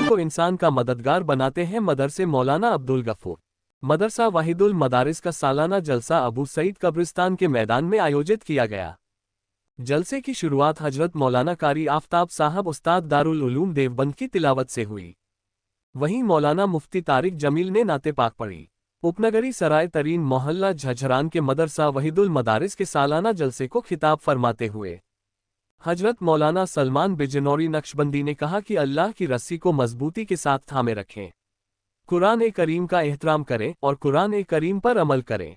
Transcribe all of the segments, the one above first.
को इंसान का मददगार बनाते हैं। मदरसे मौलाना अब्दुल गफूर। मदरसा वाहिदुल मदारिस का सालाना जलसा अबू सईद कब्रिस्तान के मैदान में आयोजित किया गया। जलसे की शुरुआत हजरत मौलाना कारी आफ्ताब साहब उस्ताद दारुल उलूम देवबंद की तिलावत से हुई। वहीं मौलाना मुफ्ती तारिक जमील ने नाते पाक पढ़ी। उपनगरी सराय तरीन मोहल्ला झझरान के मदरसा वहीदुल मदारिस के सालाना जलसे को खिताब फरमाते हुए हजरत मौलाना सलमान बिजनौरी नक्शबंदी ने कहा कि अल्लाह की रस्सी को मजबूती के साथ थामे रखें, कुरान करीम का एहतराम करें और कुरान करीम पर अमल करें।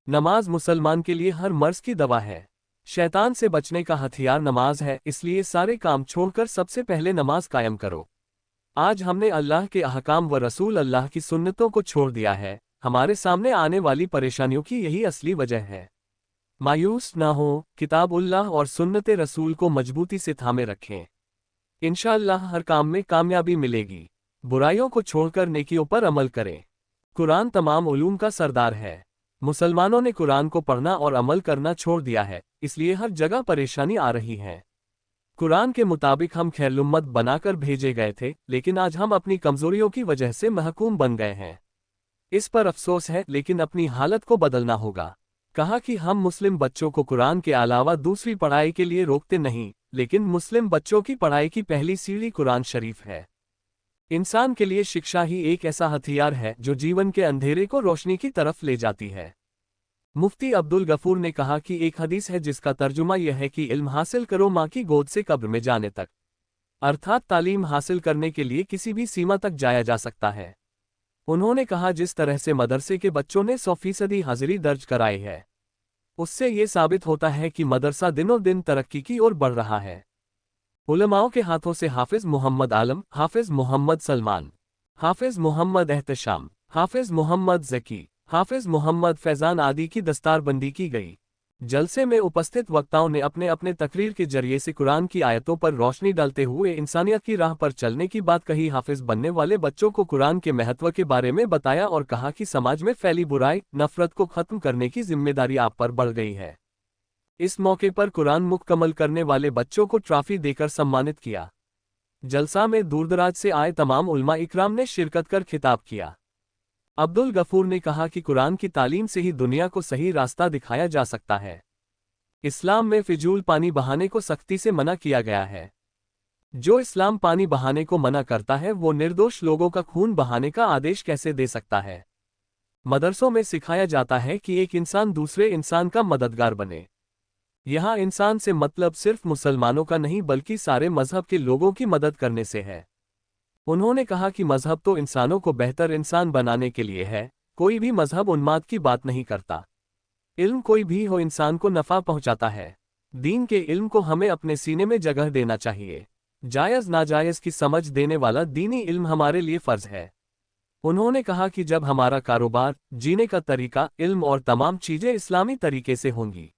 नमाज मुसलमान के लिए हर मर्ज की दवा है। शैतान से बचने का हथियार नमाज है, इसलिए सारे काम छोड़कर सबसे पहले नमाज कायम करो। आज हमने अल्लाह के अहकाम व रसूल अल्लाह की सुन्नतों को छोड़ दिया है। हमारे सामने आने वाली परेशानियों की यही असली वजह है। मायूस ना हो, किताबुल्लाह और सुन्नते रसूल को मजबूती से थामे रखें। इंशाअल्लाह हर काम में कामयाबी मिलेगी। बुराइयों को छोड़कर नेकियों पर अमल करें। कुरान तमाम उलूम का सरदार है। मुसलमानों ने कुरान को पढ़ना और अमल करना छोड़ दिया है, इसलिए हर जगह परेशानी आ रही है। कुरान के मुताबिक हम खैरुम्मत बनाकर भेजे गए थे, लेकिन आज हम अपनी कमजोरियों की वजह से महकूम बन गए हैं। इस पर अफसोस है, लेकिन अपनी हालत को बदलना होगा। कहा कि हम मुस्लिम बच्चों को कुरान के अलावा दूसरी पढ़ाई के लिए रोकते नहीं, लेकिन मुस्लिम बच्चों की पढ़ाई की पहली सीढ़ी कुरान शरीफ है। इंसान के लिए शिक्षा ही एक ऐसा हथियार है जो जीवन के अंधेरे को रोशनी की तरफ ले जाती है। मुफ्ती अब्दुल गफूर ने कहा कि एक हदीस है जिसका तर्जुमा यह है कि इल्म हासिल करो माँ की गोद से कब्र में जाने तक, अर्थात तालीम हासिल करने के लिए किसी भी सीमा तक जाया जा सकता है। उन्होंने कहा जिस तरह से मदरसे के बच्चों ने 100% हाजिरी दर्ज कराई है, उससे ये साबित होता है कि मदरसा दिनों दिन तरक्की की ओर बढ़ रहा है। उलमाओं के हाथों से हाफिज मोहम्मद आलम, हाफिज मोहम्मद सलमान, हाफिज मोहम्मद एहतशाम, हाफिज मोहम्मद जकी, हाफिज मोहम्मद फैजान आदि की दस्तारबंदी की गई। जलसे में उपस्थित वक्ताओं ने अपने अपने तकरीर के जरिए से कुरान की आयतों पर रोशनी डालते हुए इंसानियत की राह पर चलने की बात कही। हाफिज बनने वाले बच्चों को कुरान के महत्व के बारे में बताया और कहा कि समाज में फैली बुराई, नफरत को खत्म करने की जिम्मेदारी आप पर बढ़ गई है। इस मौके पर कुरान मुकम्मल करने वाले बच्चों को ट्रॉफी देकर सम्मानित किया। जलसा में दूरदराज से आए तमाम उलमा इकराम ने शिरकत कर खिताब किया। अब्दुल गफूर ने कहा कि कुरान की तालीम से ही दुनिया को सही रास्ता दिखाया जा सकता है। इस्लाम में फिजूल पानी बहाने को सख्ती से मना किया गया है। जो इस्लाम पानी बहाने को मना करता है वो निर्दोष लोगों का खून बहाने का आदेश कैसे दे सकता है। मदरसों में सिखाया जाता है कि एक इंसान दूसरे इंसान का मददगार बने। यहाँ इंसान से मतलब सिर्फ मुसलमानों का नहीं बल्कि सारे मजहब के लोगों की मदद करने से है। उन्होंने कहा कि मजहब तो इंसानों को बेहतर इंसान बनाने के लिए है, कोई भी मजहब उन्माद की बात नहीं करता। इल्म कोई भी हो इंसान को नफ़ा पहुंचाता है। दीन के इल्म को हमें अपने सीने में जगह देना चाहिए। जायज़ नाजायज़ की समझ देने वाला दीनी इल्म हमारे लिए फ़र्ज है। उन्होंने कहा कि जब हमारा कारोबार, जीने का तरीका, इल्म और तमाम चीज़ें इस्लामी तरीके से होंगी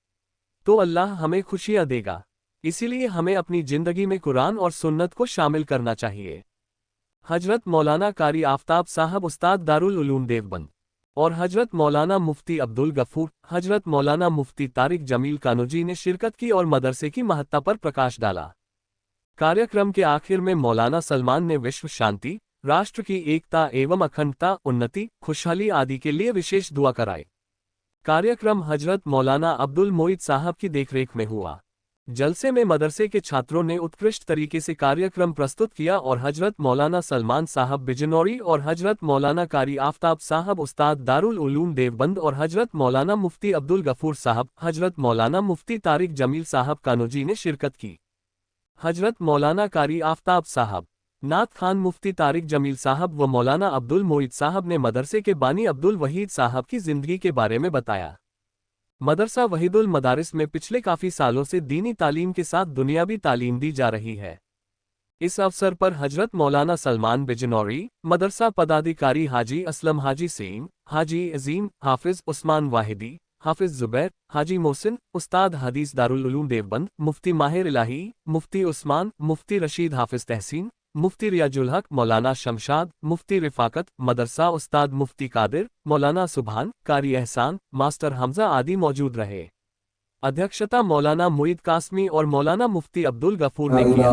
तो अल्लाह हमें खुशियाँ देगा। इसीलिए हमें अपनी ज़िंदगी में कुरान और सुन्नत को शामिल करना चाहिए। हजरत मौलाना कारी आफ्ताब साहब उस्ताद दारुल उलूम देवबंद और हजरत मौलाना मुफ्ती अब्दुल गफूर, हजरत मौलाना मुफ्ती तारिक जमील कानोजी ने शिरकत की और मदरसे की महत्ता पर प्रकाश डाला। कार्यक्रम के आखिर में मौलाना सलमान ने विश्व शांति, राष्ट्र की एकता एवं अखंडता, उन्नति, खुशहाली आदि के लिए विशेष दुआ कराई। कार्यक्रम हजरत मौलाना अब्दुल मोइद साहब की देखरेख में हुआ। जलसे में मदरसे के छात्रों ने उत्कृष्ट तरीके से कार्यक्रम प्रस्तुत किया और हजरत मौलाना सलमान साहब बिजनौरी और हजरत मौलाना कारी आफ्ताब साहब उस्ताद दारुल उलूम देवबंद और हजरत मौलाना मुफ्ती अब्दुल गफूर साहब, हजरत मौलाना मुफ्ती तारिक जमील साहब कानोजी ने शिरकत की। हजरत मौलाना कारी आफ्ताब साहब, नात खान मुफ्ती तारिक जमील साहब व मौलाना अब्दुल मोइद साहब ने मदरसे के बानी अब्दुल वहीद साहब की जिंदगी के बारे में बताया। मदरसा वहीदुल मदारिस में पिछले काफ़ी सालों से दीनी तालीम के साथ दुनियावी तालीम दी जा रही है। इस अवसर पर हजरत मौलाना सलमान बिजनौरी, मदरसा पदाधिकारी हाजी असलम, हाजी सईम, हाजी अजीम, हाफिज उस्मान वाहिदी, हाफिज जुबैर, हाजी मोहसिन, उस्ताद हदीस दारुल उलूम देवबंद, मुफ्ती माहिर इलाही, मुफ्ती उस्मान, मुफ्ती रशीद हाफिज तहसीन, मुफ्ती रियाजुल हक, मौलाना शमशाद, मुफ्ती रिफाकत, मदरसा उस्ताद मुफ्ती कादिर, मौलाना सुभान, कारी एहसान, मास्टर हमजा आदि मौजूद रहे। अध्यक्षता मौलाना मुईद कासमी और मौलाना मुफ्ती अब्दुल गफूर ने किया।